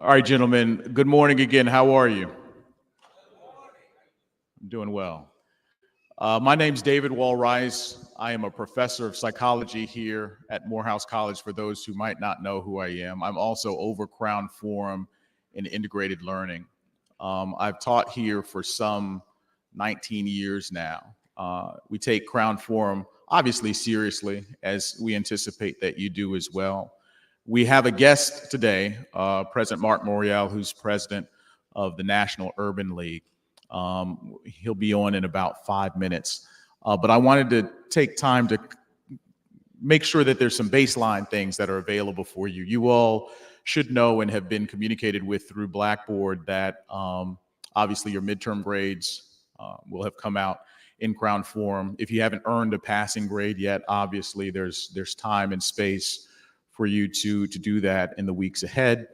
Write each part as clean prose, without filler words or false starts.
All right, gentlemen, good morning again. How are you? I'm doing well. My name's David Wall-Rice. I am a professor of psychology here at Morehouse College for those who might not know who I am. I'm also over Crown Forum in integrated learning. I've taught here for some 19 years now. We take Crown Forum obviously seriously, as we anticipate that you do as well. We have a guest today, President Mark Morial, who's president of the National Urban League. He'll be on in about 5 minutes. But I wanted to take time to make sure that there's some baseline things that are available for you. You all should know and have been communicated with through Blackboard that obviously your midterm grades will have come out in Crown Forum. If you haven't earned a passing grade yet, obviously there's time and space for you to do that in the weeks ahead.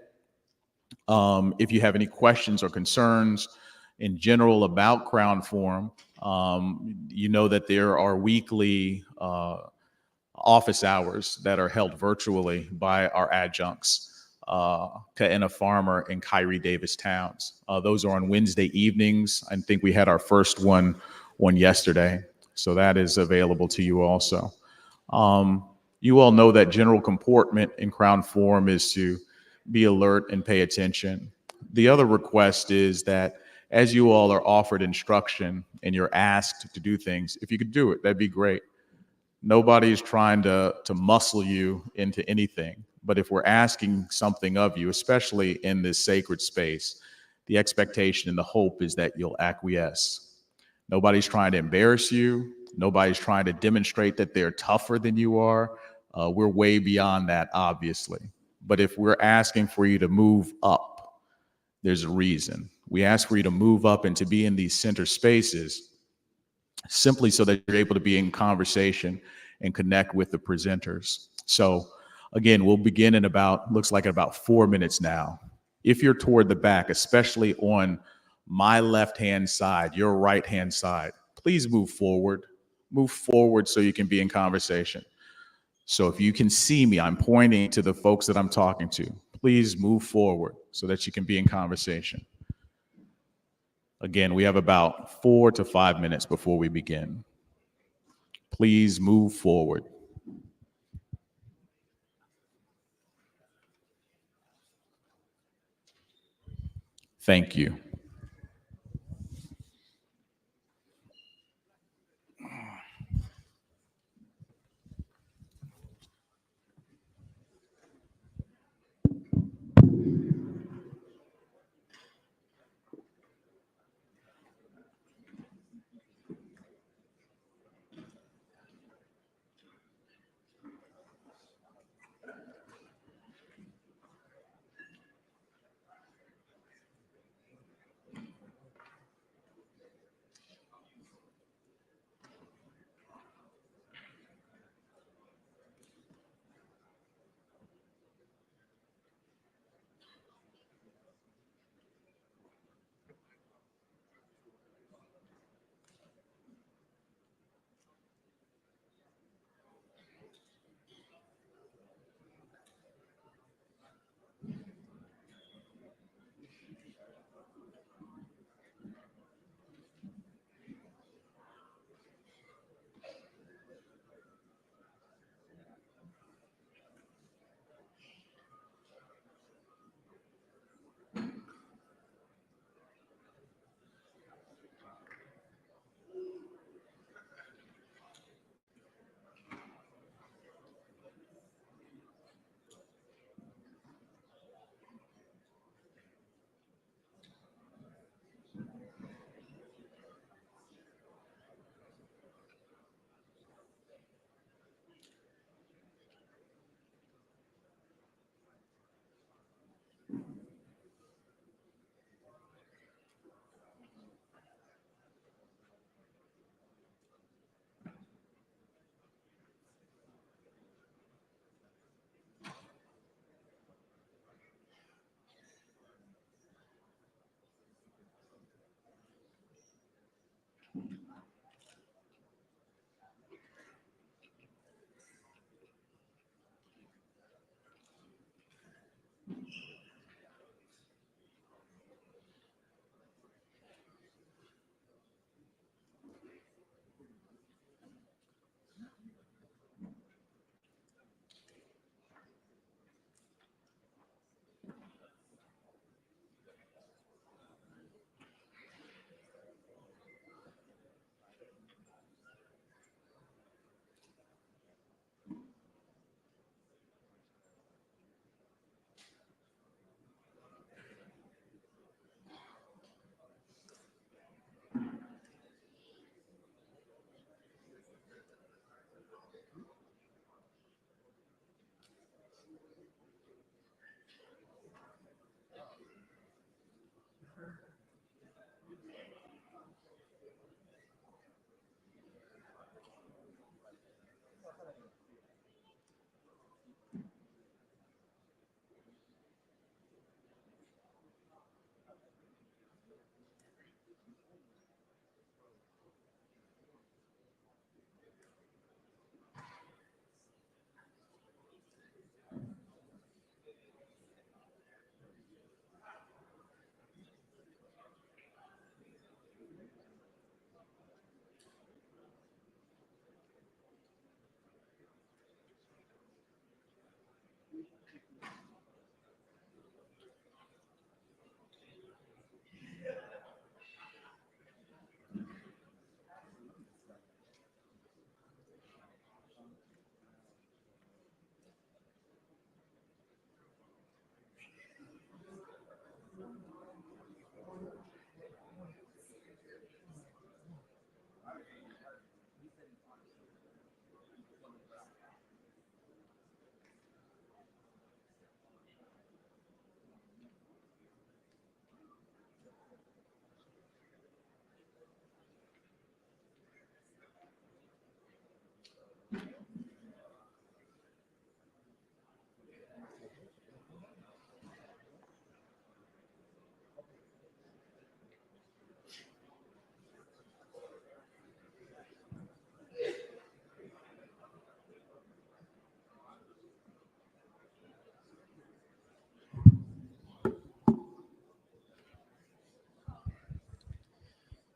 If you have any questions or concerns in general about Crown Forum, you know that there are weekly office hours that are held virtually by our adjuncts, Kaena Farmer and Kyrie Davis Towns. Those are on Wednesday evenings. I think we had our first one yesterday, so that is available to you also. You all know that general comportment in Crown Forum is to be alert and pay attention. The other request is that as you all are offered instruction and you're asked to do things, if you could do it, that'd be great. Nobody's trying to muscle you into anything. But if we're asking something of you, especially in this sacred space, the expectation and the hope is that you'll acquiesce. Nobody's trying to embarrass you. Nobody's trying to demonstrate that they're tougher than you are. We're way beyond that, obviously. But if we're asking for you to move up, there's a reason. We ask for you to move up and to be in these center spaces simply so that you're able to be in conversation and connect with the presenters. So again, we'll begin in looks like about 4 minutes now. If you're toward the back, especially on my left-hand side, your right-hand side, please move forward. Move forward so you can be in conversation. So if you can see me, I'm pointing to the folks that I'm talking to. Please move forward so that you can be in conversation. Again, we have about 4 to 5 minutes before we begin. Please move forward. Thank you.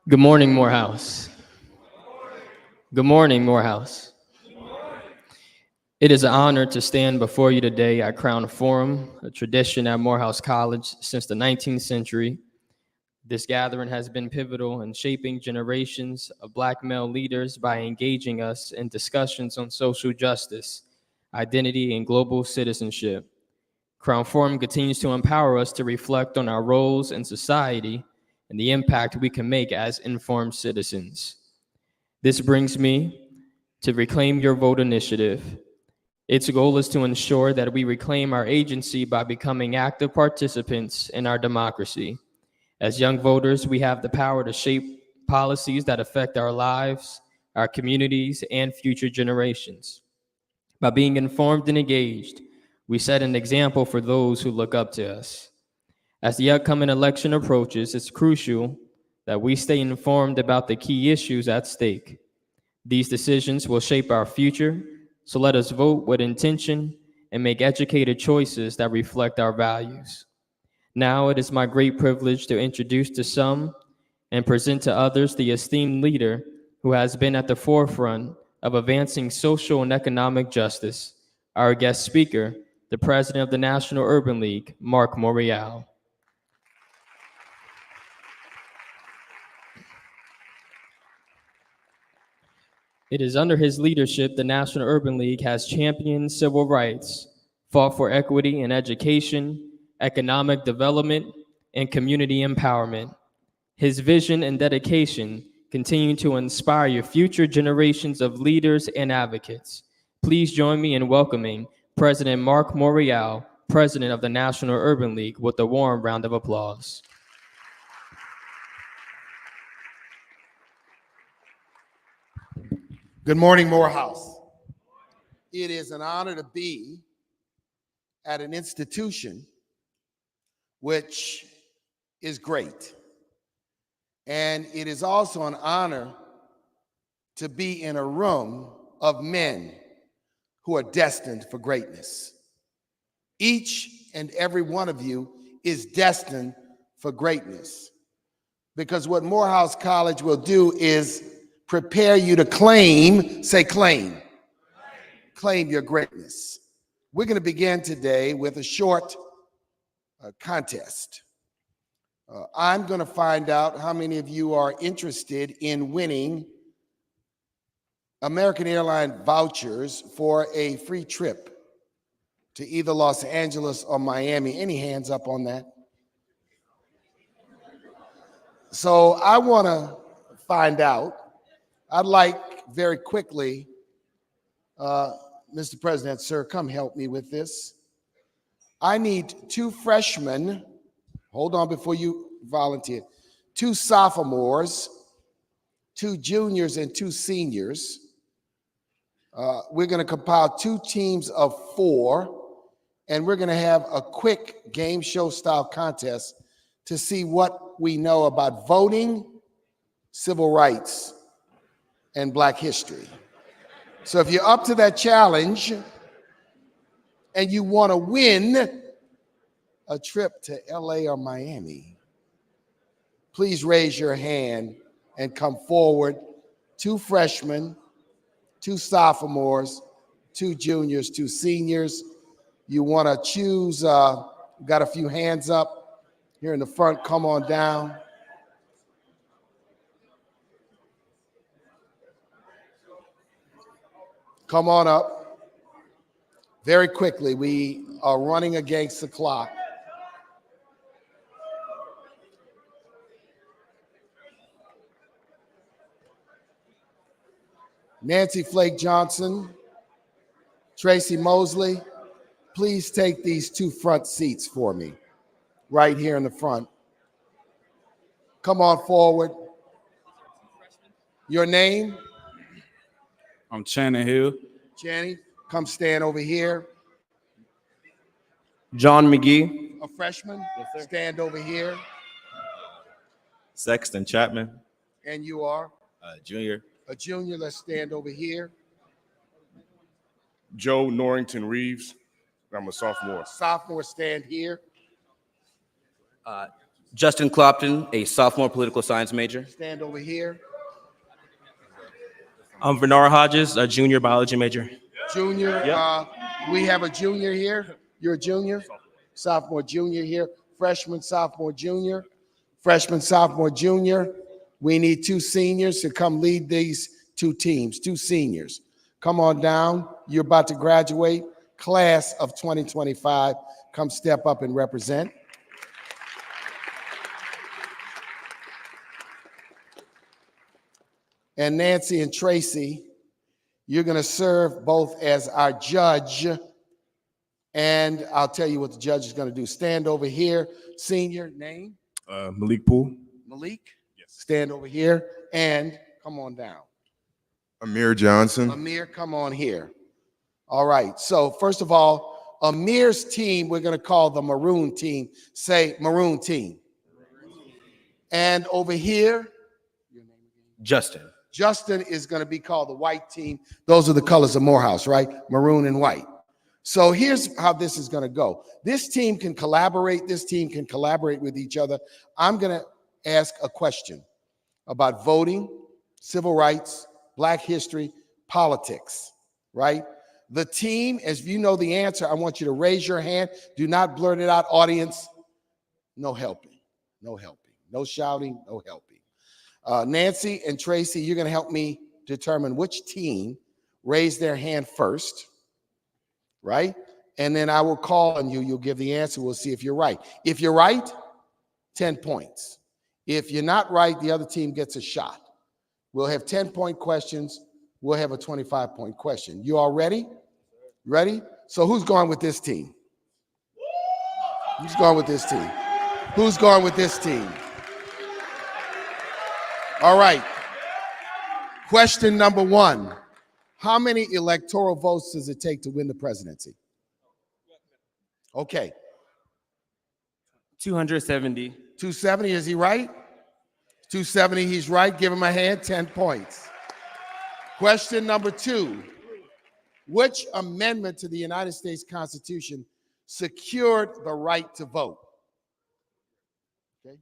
Good morning, Morehouse. Good morning, Morehouse. It is an honor to stand before you today at Crown Forum, a tradition at Morehouse College since the 19th century. This gathering has been pivotal in shaping generations of Black male leaders by engaging us in discussions on social justice, identity, and global citizenship. Crown Forum continues to empower us to reflect on our roles in society and the impact we can make as informed citizens. This brings me to Reclaim Your Vote initiative. Its goal is to ensure that we reclaim our agency by becoming active participants in our democracy. As young voters, we have the power to shape policies that affect our lives, our communities, and future generations. By being informed and engaged, we set an example for those who look up to us. As the upcoming election approaches, it's crucial that we stay informed about the key issues at stake. These decisions will shape our future, so let us vote with intention and make educated choices that reflect our values. Now it is my great privilege to introduce to some and present to others the esteemed leader who has been at the forefront of advancing social and economic justice, our guest speaker, the president of the National Urban League, Mark Morial. It is under his leadership the National Urban League has championed civil rights, fought for equity in education, economic development, and community empowerment. His vision and dedication continue to inspire future generations of leaders and advocates. Please join me in welcoming President Mark Morial, President of the National Urban League, with a warm round of applause. Good morning, Morehouse. It is an honor to be at an institution which is great. And it is also an honor to be in a room of men who are destined for greatness. Each and every one of you is destined for greatness, because what Morehouse College will do is prepare you to claim, say claim your greatness. We're going to begin today with a short contest. I'm going to find out how many of you are interested in winning American Airlines vouchers for a free trip to either Los Angeles or Miami. Any hands up on that? So I want to find out. I'd like very quickly, Mr. President, sir, come help me with this. I need 2 freshmen, hold on before you volunteer, 2 sophomores, 2 juniors, and 2 seniors. We're going to compile 2 teams of 4, and we're going to have a quick game show style contest to see what we know about voting, civil rights, and Black history. So if you're up to that challenge and you want to win a trip to LA or Miami, please raise your hand and come forward. 2 freshmen, 2 sophomores, 2 juniors, 2 seniors. You want to choose, got a few hands up here in the front, come on down. Come on up. Very quickly, we are running against the clock. Nancy Flake Johnson, Tracy Mosley, please take these 2 front seats for me, right here in the front. Come on forward. Your name? I'm Channing Hill. Channing, come stand over here. John McGee. A freshman? Yes, sir. Stand over here. Sexton Chapman. And you are? Junior. A junior, let's stand over here. Joe Norrington Reeves. I'm a sophomore. Sophomore, stand here. Justin Clopton, a sophomore political science major. Stand over here. I'm Bernard Hodges, a junior biology major. Junior, we have a junior here. You're a junior? Sophomore, junior here. Freshman, sophomore, junior. Freshman, sophomore, junior. We need 2 seniors to come lead these 2 teams, 2 seniors. Come on down. You're about to graduate. Class of 2025, come step up and represent. And Nancy and Tracy, you're going to serve both as our judge, and I'll tell you what the judge is going to do. Stand over here. Senior, name? Malik Poole. Malik? Yes. Stand over here, and come on down. Amir Johnson. Amir, come on here. All right, so first of all, Amir's team, we're going to call the maroon team. Say maroon team. And over here, Justin. Justin is going to be called the white team. Those are the colors of Morehouse, right? Maroon and white. So here's how this is going to go. This team can collaborate. This team can collaborate with each other. I'm going to ask a question about voting, civil rights, Black history, politics, right? The team, as you know the answer, I want you to raise your hand. Do not blurt it out, audience. No helping, no helping, no shouting, no helping. Nancy and Tracy, you're going to help me determine which team raised their hand first, right? And then I will call on you. You'll give the answer. We'll see if you're right. If you're right, 10 points. If you're not right, the other team gets a shot. We'll have 10-point questions. We'll have a 25-point question. You all ready? Ready? So who's going with this team? Who's going with this team? Who's going with this team? All right. Question number 1. How many electoral votes does it take to win the presidency? Okay. 270. 270, is he right? 270, he's right. Give him a hand, 10 points. Question number 2. Which amendment to the United States Constitution secured the right to vote? Okay.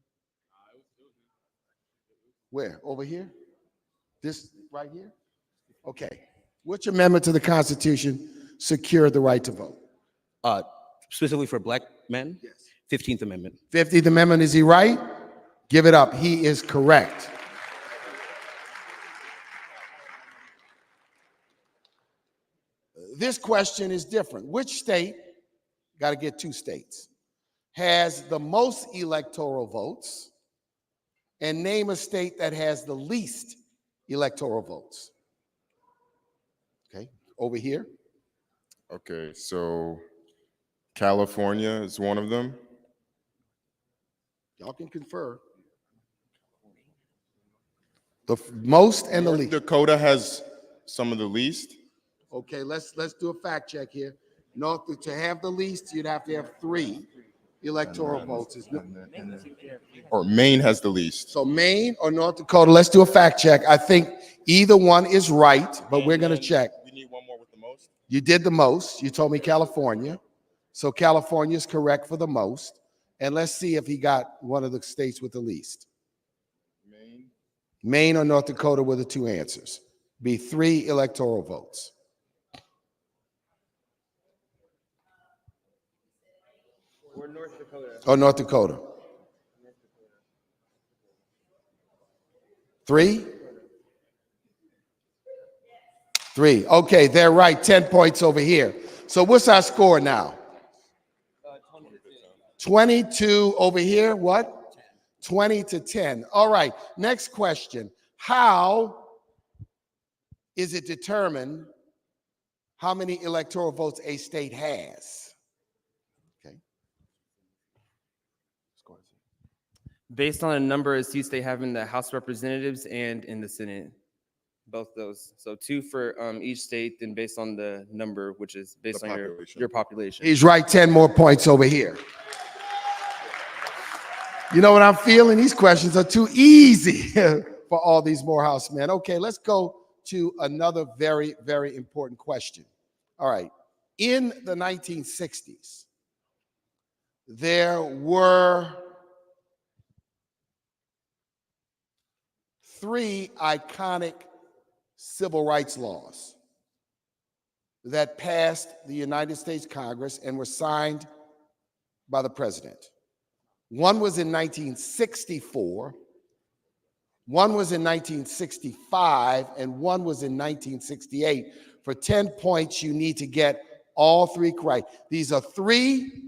Where? Over here? This right here? Okay. Which amendment to the Constitution secured the right to vote? Specifically for Black men? Yes. 15th Amendment. 15th Amendment, is he right? Give it up. He is correct. This question is different. Which state, got to get 2 states, has the most electoral votes, and name a state that has the least electoral votes? Okay, over here. Okay, so California is one of them. Y'all can confer. The most and the North least. Dakota has some of the least. Okay, let's do a fact check here. North, to have the least, you'd have to have 3 electoral votes. Or Maine has the least. So Maine or North Dakota, let's do a fact check. I think either one is right, but we're going to check. We need one more with the most. You did the most. You told me California. So California is correct for the most. And let's see if he got one of the states with the least. Maine or North Dakota were the 2 answers. Be 3 electoral votes. Or North Dakota. Or North Dakota. 3? 3. Okay, they're right. 10 points over here. So what's our score now? 22 over here. What? 20 to 10. All right. Next question. How is it determined how many electoral votes a state has? Okay. Based on the number of seats they have in the House of Representatives and in the Senate. Both those. So 2 for each state, then based on the number, which is based The on population. your population. He's right. 10 more points over here. You know what I'm feeling? These questions are too easy for all these Morehouse men. Okay, let's go to another very, very important question. All right. In the 1960s, there were three iconic civil rights laws that passed the United States Congress and were signed by the president. One was in 1964, one was in 1965, and one was in 1968. For 10 points, you need to get all three correct. These are three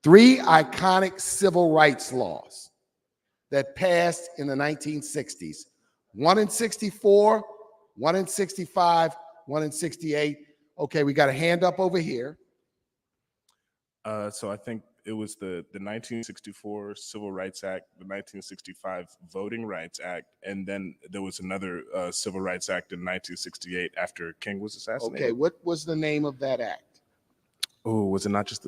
iconic civil rights laws that passed in the 1960s. One in 64, one in 65, one in 68. Okay, we got a hand up over here. So I think it was the 1964 Civil Rights Act, the 1965 Voting Rights Act, and then there was another Civil Rights Act in 1968 after King was assassinated. Okay, what was the name of that act? Oh, was it not just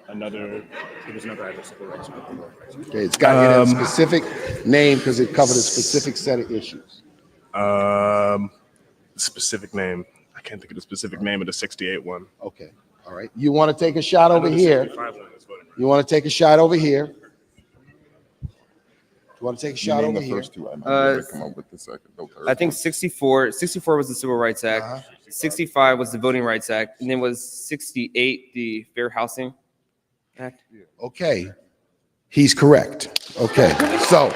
another? It was another act of Civil Rights Act. Okay, it's got to get a specific name because it covered a specific set of issues. Specific name. I can't think of the specific name of the 68 one. Okay, all right. You want to take a shot over here? You want to take a shot over here? You want to take a shot Name over the here? first two. I might be able to come up with the second. The third I think one. 64 was the Civil Rights Act. Uh-huh. 65 was the Voting Rights Act. And then was 68 the Fair Housing Act? Okay, he's correct. Okay, so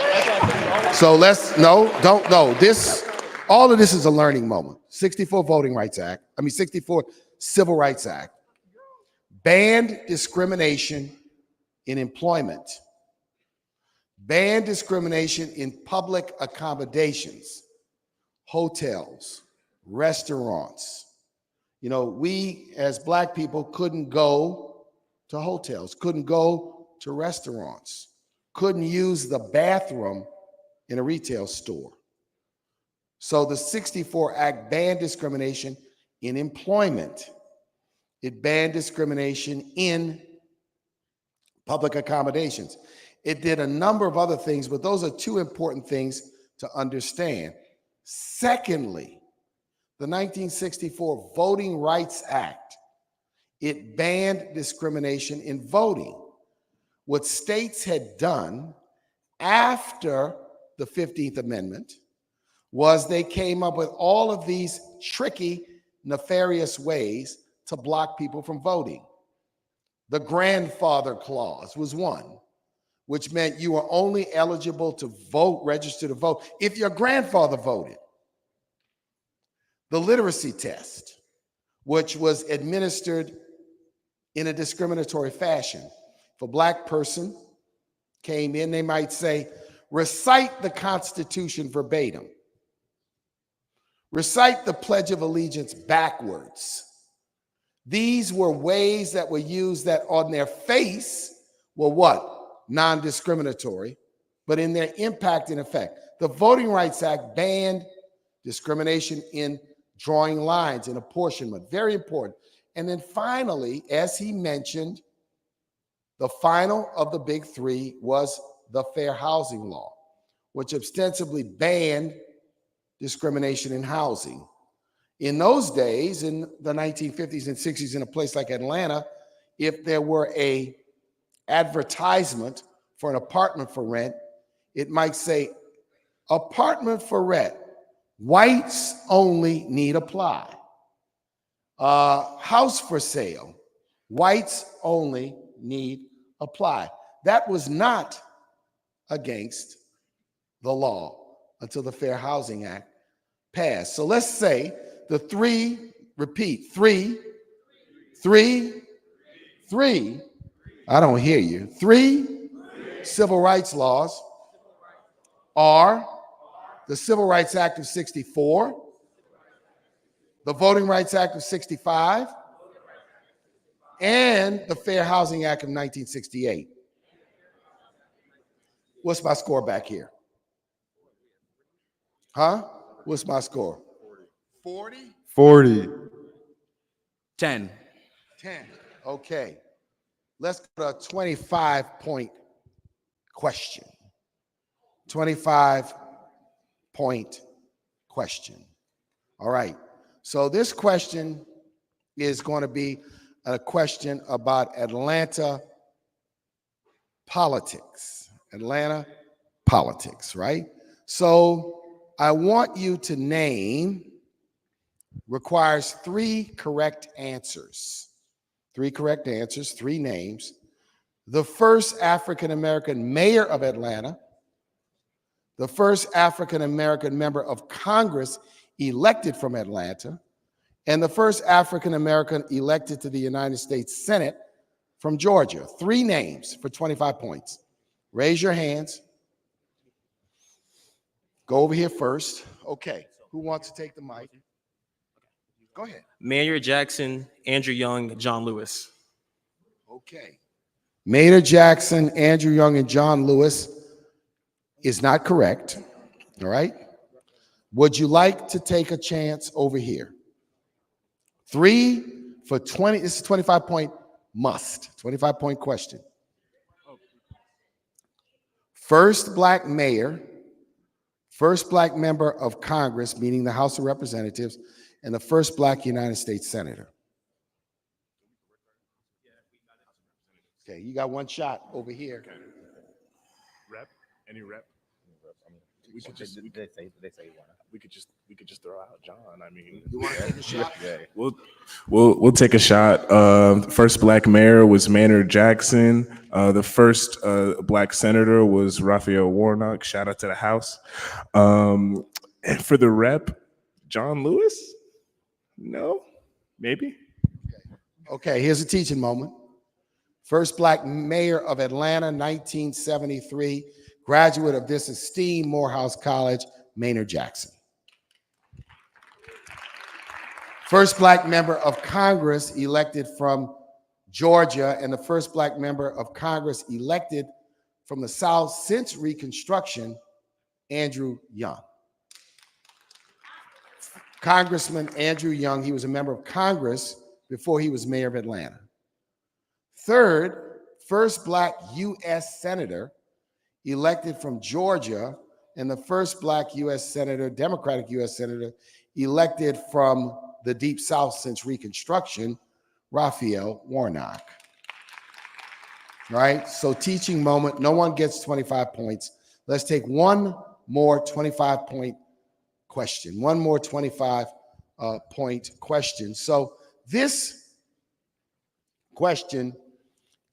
let's, all of this is a learning moment. 64 Voting Rights Act, 64 Civil Rights Act, banned discrimination in employment, banned discrimination in public accommodations, hotels, restaurants. You know, we as Black people couldn't go to hotels, couldn't go to restaurants, couldn't use the bathroom in a retail store. So the 64 Act banned discrimination in employment. It banned discrimination in public accommodations. It did a number of other things, but those are two important things to understand. Secondly, the 1964 Voting Rights Act, it banned discrimination in voting. What states had done after the 15th Amendment was they came up with all of these tricky, nefarious ways to block people from voting. The grandfather clause was one, which meant you were only eligible to vote, register to vote, if your grandfather voted. The literacy test, which was administered in a discriminatory fashion. If a Black person came in, they might say, recite the Constitution verbatim. Recite the Pledge of Allegiance backwards. These were ways that were used that on their face were what? Non-discriminatory, but in their impact and effect. The Voting Rights Act banned discrimination in drawing lines and apportionment, very important. And then finally, as he mentioned, the final of the big three was the Fair Housing Law, which ostensibly banned discrimination in housing. In those days, in the 1950s and 60s, in a place like Atlanta, if there were a advertisement for an apartment for rent, it might say, apartment for rent, whites only need apply. House for sale, whites only need apply. That was not against the law until the Fair Housing Act passed. So let's say the three, I don't hear you. Three civil rights laws are the Civil Rights Act of 64, the Voting Rights Act of 65, and the Fair Housing Act of 1968. What's my score back here? Huh? What's my score? 40? 40. 10. 10. Okay. Let's go to a 25-point question. 25-point question. All right. So this question is going to be a question about Atlanta politics. Atlanta politics, right? So I want you to name, requires 3 correct answers. 3 correct answers, 3 names. The first African-American mayor of Atlanta, the first African-American member of Congress elected from Atlanta, and the first African-American elected to the United States Senate from Georgia. 3 names for 25 points. Raise your hands. Go over here first. Okay, who wants to take the mic? Go ahead. Mayor Jackson, Andrew Young, John Lewis. Okay. Maynard Jackson, Andrew Young, and John Lewis is not correct. All right. Would you like to take a chance over here? 3 for 20. This is 25-point must. 25-point question. First black mayor, first black member of Congress, meaning the House of Representatives, and the first black United States senator. Okay, you got 1 shot over here. Rep? Any rep? We could just we could just throw out John. I mean, You want to take a shot? we'll take a shot. First black mayor was Maynard Jackson. The first black senator was Raphael Warnock. Shout out to the House. And for the rep, John Lewis? No, maybe. Okay, here's a teaching moment. First black mayor of Atlanta, 1973, graduate of this esteemed Morehouse College, Maynard Jackson. First black member of Congress elected from Georgia, and the first black member of Congress elected from the South since Reconstruction, Andrew Young. Congressman Andrew Young, he was a member of Congress before he was mayor of Atlanta. Third, first black U.S. senator elected from Georgia, and the first black U.S. senator, Democratic U.S. senator, elected from the Deep South since Reconstruction, Raphael Warnock. Right? So teaching moment, no one gets 25 points. Let's take one more 25-point question. One more 25-point question. So this question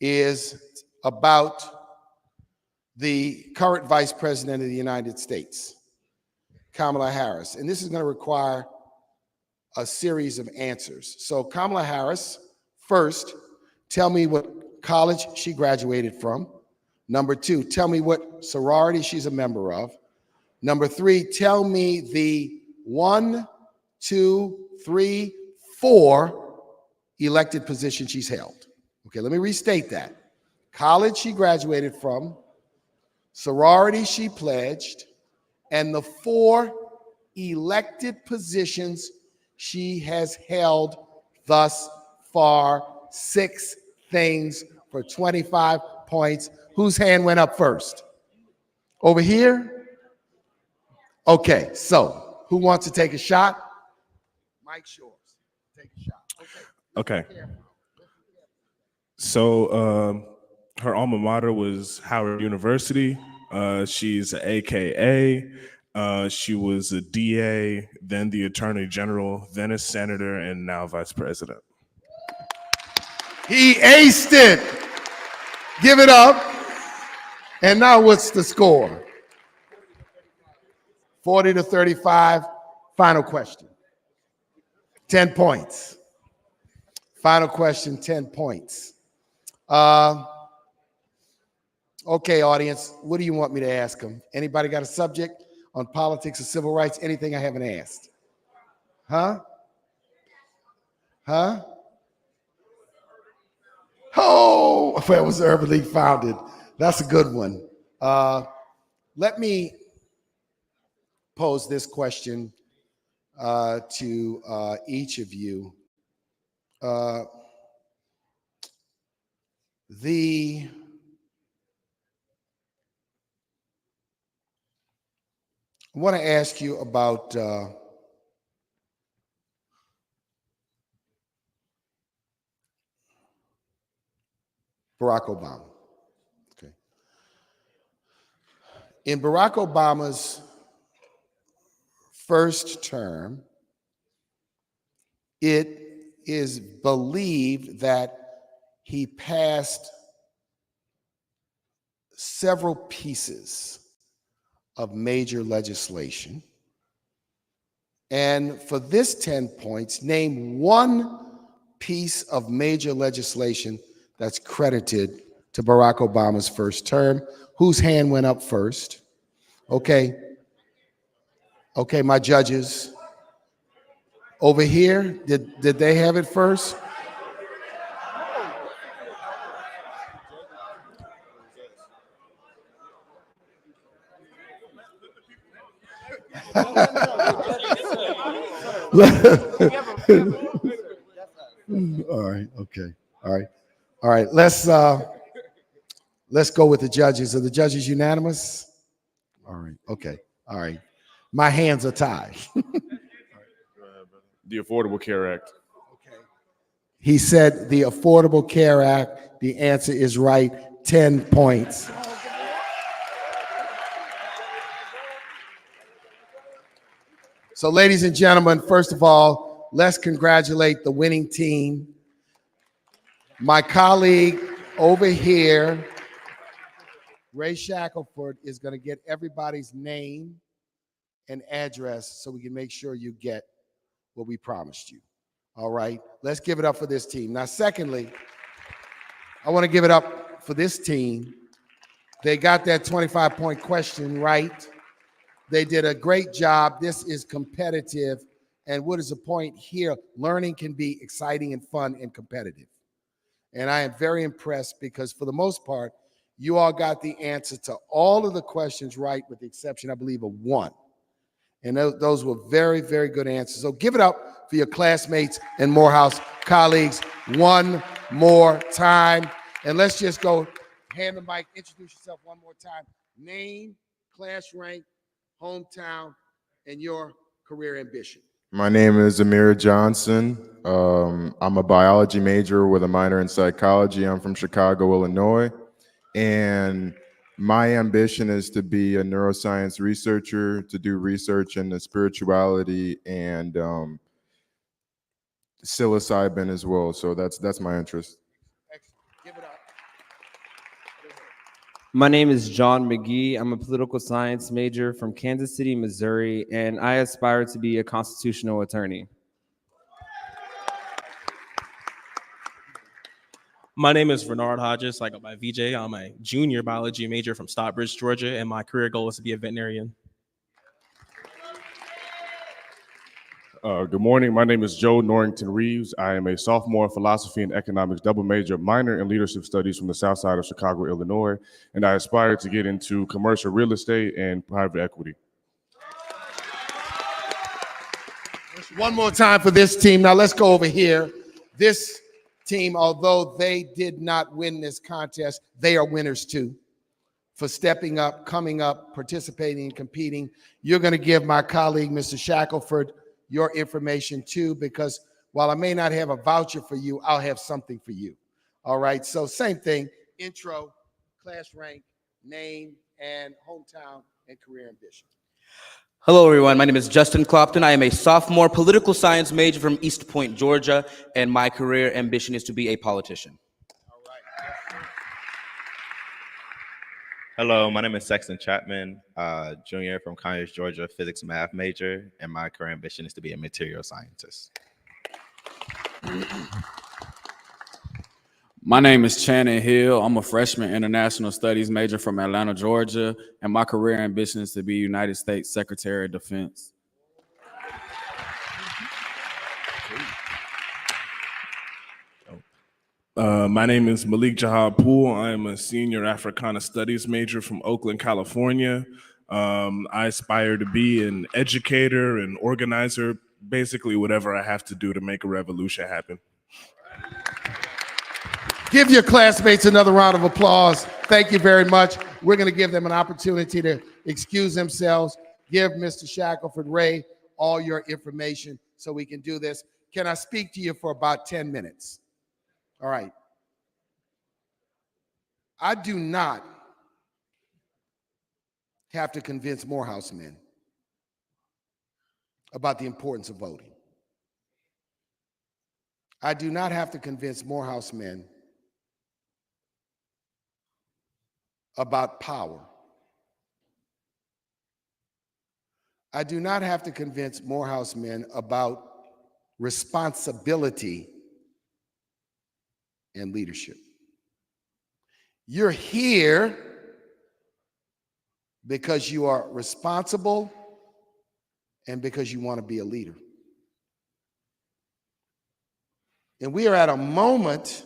is about the current Vice President of the United States, Kamala Harris. And this is going to require a series of answers. So Kamala Harris, first, tell me what college she graduated from. Number 2, tell me what sorority she's a member of. Number 3, tell me the 1, 2, 3, 4 elected positions she's held. Okay, let me restate that. College she graduated from, sorority she pledged, and the 4 elected positions she has held thus far. 6 things for 25 points. Whose hand went up first? Over here? Okay, so who wants to take a shot? Mike's yours. Take a shot. Okay. So her alma mater was Howard University. She's an AKA. She was a DA, then the Attorney General, then a senator, and now Vice President. He aced it. Give it up. And now what's the score? 40-35. Final question. 10 points. Final question, 10 points. Okay, audience, what do you want me to ask them? Anybody got a subject on politics or civil rights? Anything I haven't asked? Huh? Huh? Oh, where was the Urban League founded? That's a good one. Let me pose this question to each of you. I want to ask you about Barack Obama. Okay. In Barack Obama's first term, it is believed that he passed several pieces of major legislation. And for this 10 points, name one piece of major legislation that's credited to Barack Obama's first term. Whose hand went up first? Okay. Okay, my judges. Over here, did they have it first? All right, okay. All right, let's go with the judges. Are the judges unanimous? All right, okay. All right. My hands are tied. The Affordable Care Act. He said the Affordable Care Act. The answer is right. 10 points. So, ladies and gentlemen, first of all, let's congratulate the winning team. My colleague over here, Ray Shackelford, is going to get everybody's name and address so we can make sure you get what we promised you. All right, let's give it up for this team. Now, secondly, I want to give it up for this team. They got that 25-point question right. They did a great job. This is competitive. And what is the point here? Learning can be exciting and fun and competitive. And I am very impressed because for the most part, you all got the answer to all of the questions right, with the exception, I believe, of one. And those were very, very good answers. So give it up for your classmates and Morehouse colleagues one more time. And let's just go, hand the mic, introduce yourself one more time. Name, class rank, hometown, and your career ambition. My name is Amir Johnson. I'm a biology major with a minor in psychology. I'm from Chicago, Illinois. And my ambition is to be a neuroscience researcher, to do research into spirituality and psilocybin as well. So that's my interest. Excellent. Give it up. My name is John McGee. I'm a political science major from Kansas City, Missouri, and I aspire to be a constitutional attorney. My name is Bernard Hodges. I go by VJ. I'm a junior biology major from Stockbridge, Georgia, and my career goal is to be a veterinarian. Good morning. My name is Joe Norrington Reeves. I am a sophomore philosophy and economics double major, minor in leadership studies from the South Side of Chicago, Illinois, and I aspire to get into commercial real estate and private equity. One more time for this team. Now let's go over here. This team, although they did not win this contest, they are winners too. For stepping up, coming up, participating, and competing. You're going to give my colleague, Mr. Shackelford, your information too, because while I may not have a voucher for you, I'll have something for you. All right, so same thing, intro, class rank, name, and hometown and career ambition. Hello, everyone. My name is Justin Clopton. I am a sophomore political science major from East Point, Georgia, and my career ambition is to be a politician. Hello, my name is Sexton Chapman, junior from Conyers, Georgia, physics math major, and my career ambition is to be a material scientist. My name is Channing Hill. I'm a freshman international studies major from Atlanta, Georgia, and my career ambition is to be United States Secretary of Defense. My name is Malik Jahab Poole. I am a senior Africana Studies major from Oakland, California. I aspire to be an educator, an organizer, basically whatever I have to do to make a revolution happen. Give your classmates another round of applause. Thank you very much. We're going to give them an opportunity to excuse themselves. Give Mr. Shackelford, Ray, all your information so we can do this. Can I speak to you for about 10 minutes? All right. I do not have to convince Morehouse men about the importance of voting. I do not have to convince Morehouse men about power. I do not have to convince Morehouse men about responsibility and leadership. You're here because you are responsible and because you want to be a leader. And we are at a moment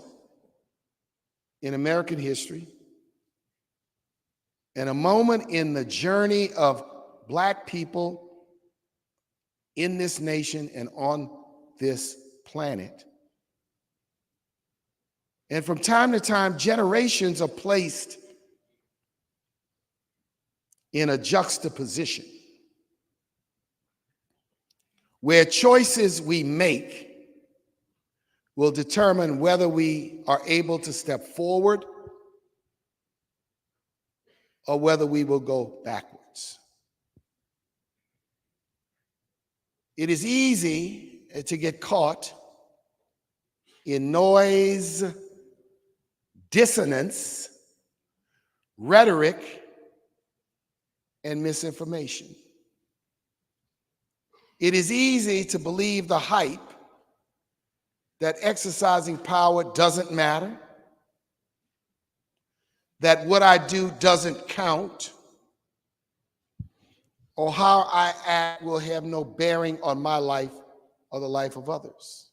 in American history and a moment in the journey of Black people in this nation and on this planet. And from time to time, generations are placed in a juxtaposition where choices we make will determine whether we are able to step forward or whether we will go backwards. It is easy to get caught in noise, dissonance, rhetoric, and misinformation. It is easy to believe the hype that exercising power doesn't matter, that what I do doesn't count, or how I act will have no bearing on my life or the life of others.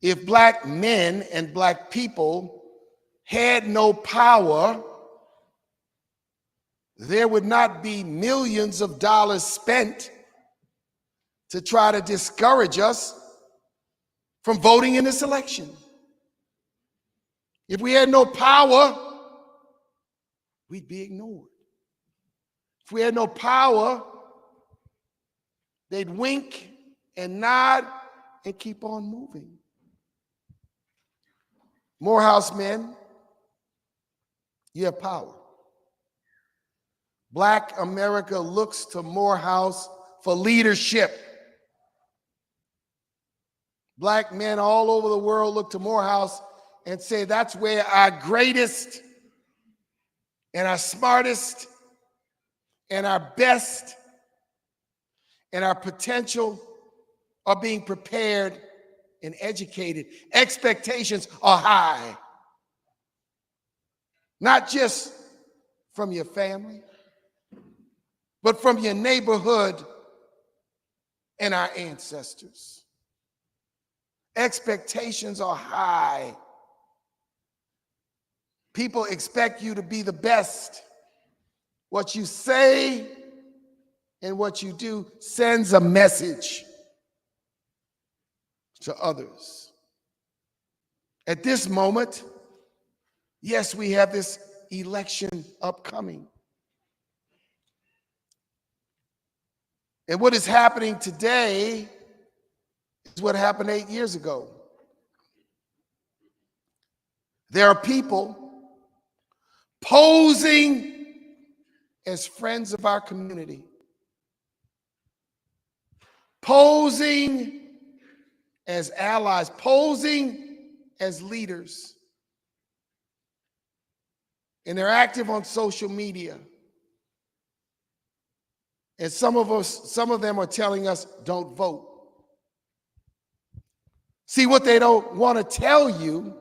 If Black men and Black people had no power, there would not be millions of dollars spent to try to discourage us from voting in this election. If we had no power, we'd be ignored. If we had no power, they'd wink and nod and keep on moving. Morehouse men, you have power. Black America looks to Morehouse for leadership. Black men all over the world look to Morehouse and say that's where our greatest and our smartest and our best and our potential are being prepared and educated. Expectations are high, not just from your family, but from your neighborhood and our ancestors. Expectations are high. People expect you to be the best. What you say and what you do sends a message to others. At this moment, yes, we have this election upcoming. And what is happening today is what happened 8 years ago. There are people posing as friends of our community, posing as allies, posing as leaders. And they're active on social media. And some of them are telling us, don't vote. See, what they don't want to tell you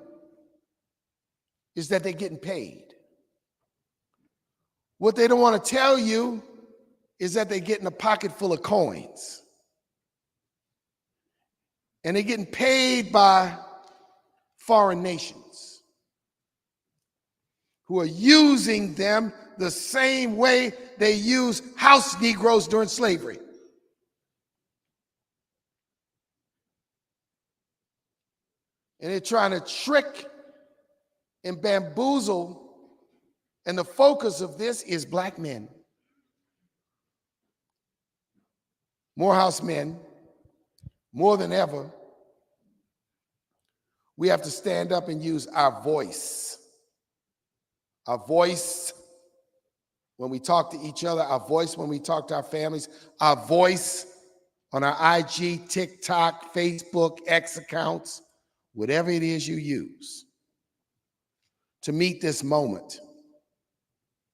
is that they're getting paid. What they don't want to tell you is that they're getting a pocket full of coins. And they're getting paid by foreign nations who are using them the same way they use house Negroes during slavery. And they're trying to trick and bamboozle, and the focus of this is Black men. Morehouse men, more than ever, we have to stand up and use our voice when we talk to each other, our voice when we talk to our families, our voice on our IG, TikTok, Facebook, X accounts, whatever it is you use to meet this moment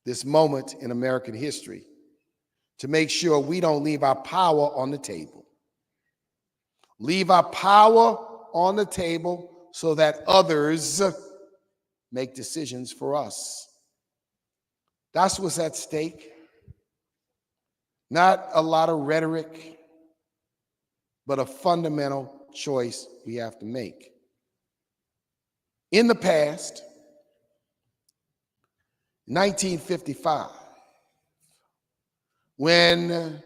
in American history, to make sure we don't leave our power on the table. Leave our power on the table so that others make decisions for us. That's what's at stake. Not a lot of rhetoric, but a fundamental choice we have to make. In the past, 1955, when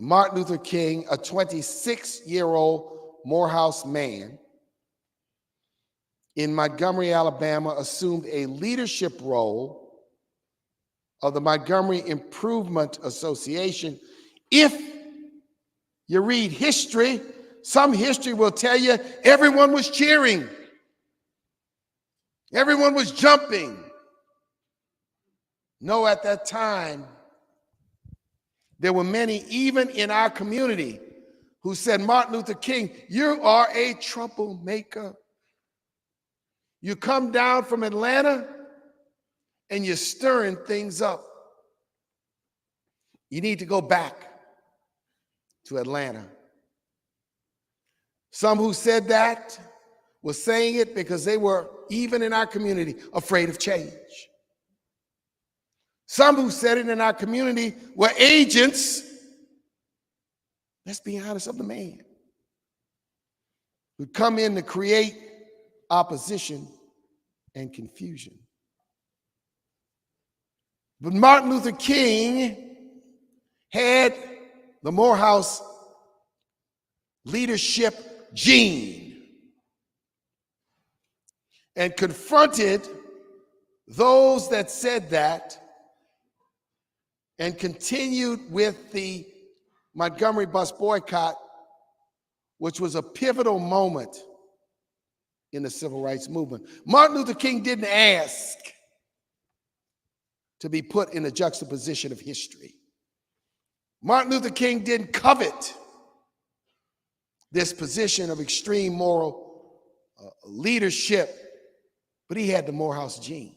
Martin Luther King, a 26-year-old Morehouse man in Montgomery, Alabama, assumed a leadership role of the Montgomery Improvement Association. If you read history, some history will tell you everyone was cheering. Everyone was jumping. No, at that time, there were many, even in our community, who said, Martin Luther King, you are a troublemaker. You come down from Atlanta and you're stirring things up. You need to go back to Atlanta. Some who said that were saying it because they were, even in our community, afraid of change. Some who said it in our community were agents, let's be honest, of the man, who'd come in to create opposition and confusion. But Martin Luther King had the Morehouse leadership gene and confronted those that said that and continued with the Montgomery bus boycott, which was a pivotal moment in the civil rights movement. Martin Luther King didn't ask to be put in a juxtaposition of history. Martin Luther King didn't covet this position of extreme moral leadership, but he had the Morehouse gene.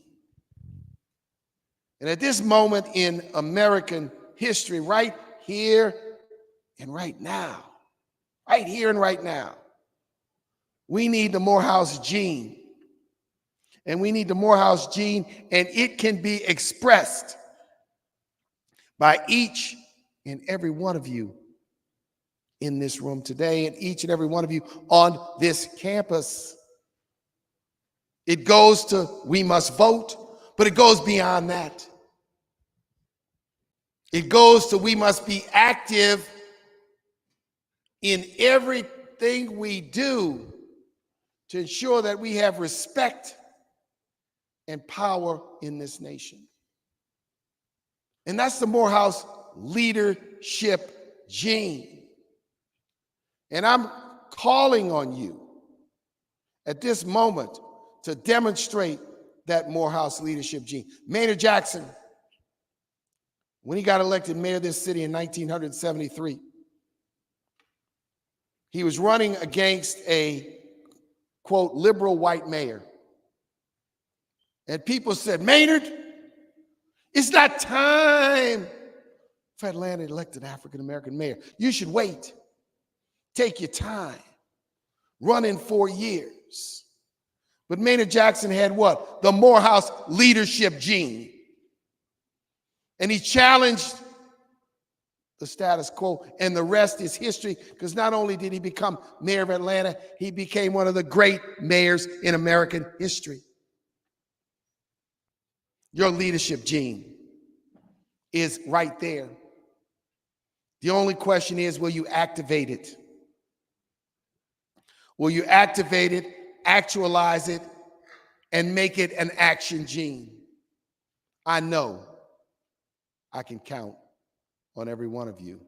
And at this moment in American history, right here and right now, we need the Morehouse gene. And we need the Morehouse gene, and it can be expressed by each and every one of you in this room today, and each and every one of you on this campus. It goes to we must vote, but it goes beyond that. It goes to we must be active in everything we do to ensure that we have respect and power in this nation. And that's the Morehouse leadership gene. And I'm calling on you at this moment to demonstrate that Morehouse leadership gene. Maynard Jackson, when he got elected mayor of this city in 1973, he was running against a, quote, liberal white mayor. And people said, Maynard, it's not time for Atlanta to elect an African-American mayor. You should wait. Take your time. Run in 4 years. But Maynard Jackson had what? The Morehouse leadership gene. And he challenged the status quo, and the rest is history, because not only did he become mayor of Atlanta, he became one of the great mayors in American history. Your leadership gene is right there. The only question is, will you activate it? Will you activate it, actualize it, and make it an action gene? I know I can count on every one of you.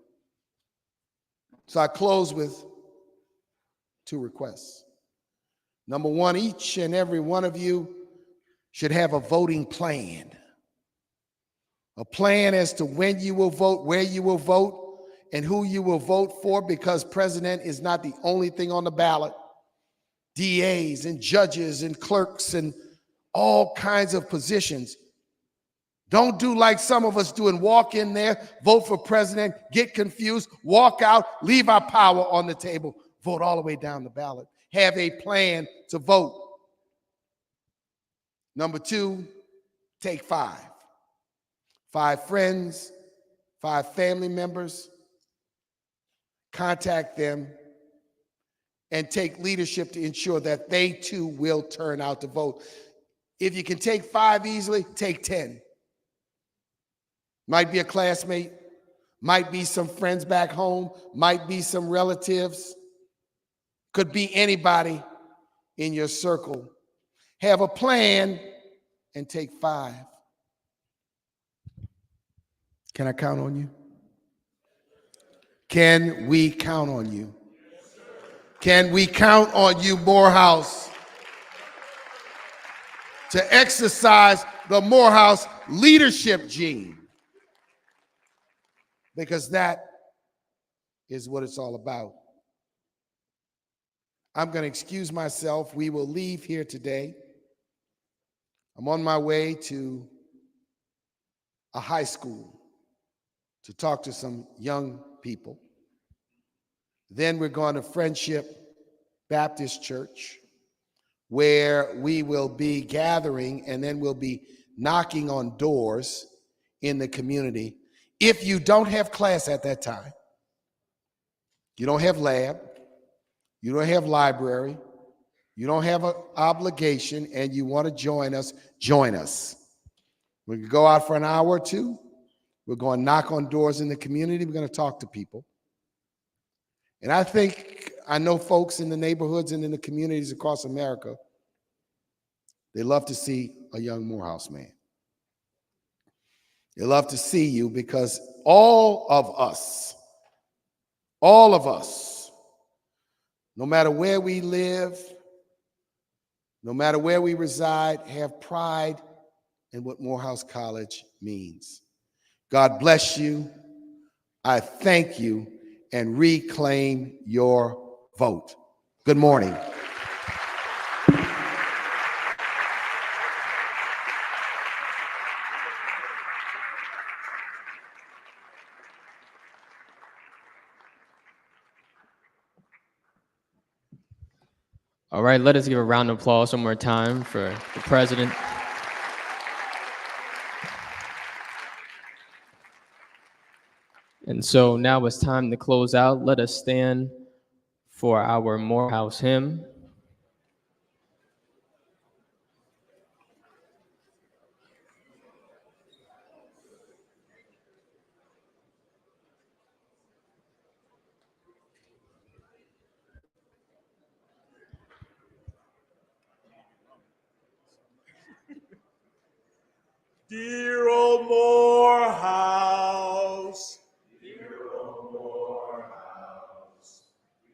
So I close with 2 requests. Number one, each and every one of you should have a voting plan. a plan as to when you will vote, where you will vote, and who you will vote for, because president is not the only thing on the ballot. DAs and judges and clerks and all kinds of positions. Don't do like some of us do and walk in there, vote for president, get confused, walk out, leave our power on the table, vote all the way down the ballot. Have a plan to vote. Number 2, take 5. 5 friends, 5 family members, contact them, and take leadership to ensure that they too will turn out to vote. If you can take 5 easily, take 10. Might be a classmate, might be some friends back home, might be some relatives, could be anybody in your circle. Have a plan and take 5. Can I count on you? Can we count on you? Can we count on you, Morehouse, to exercise the Morehouse leadership gene? Because that is what it's all about. I'm going to excuse myself. We will leave here today. I'm on my way to a high school to talk to some young people. Then we're going to Friendship Baptist Church, where we will be gathering, and then we'll be knocking on doors in the community. If you don't have class at that time, you don't have lab, you don't have library, you don't have an obligation, and you want to join us, join us. We can go out for an hour or two. We're going to knock on doors in the community. We're going to talk to people. And I know folks in the neighborhoods and in the communities across America, they love to see a young Morehouse man. They love to see you, because all of us, no matter where we live, no matter where we reside, have pride in what Morehouse College means. God bless you. I thank you, and reclaim your vote. Good morning. All right, let us give a round of applause one more time for the president. And so now it's time to close out. Let us stand for our Morehouse hymn. Dear old Morehouse, dear old Morehouse,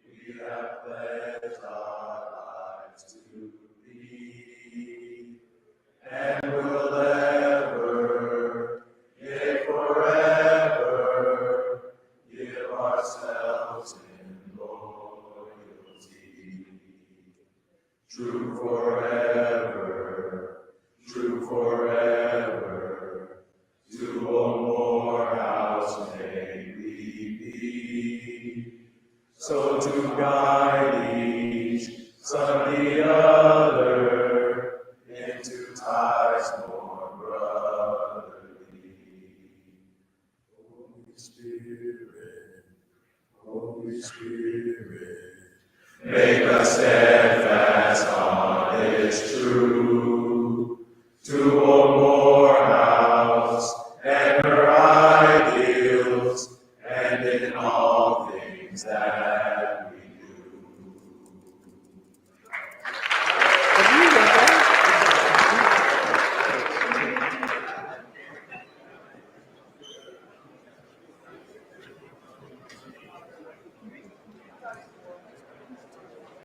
we have pledged our lives to thee, and will ever, yea forever, give ourselves in loyalty. True forever, true forever. To old Morehouse may we be, so to guide each son the other into ties more brotherly. Holy Spirit, make us steadfast, honest, true, to old Morehouse and her ideals, and in all things that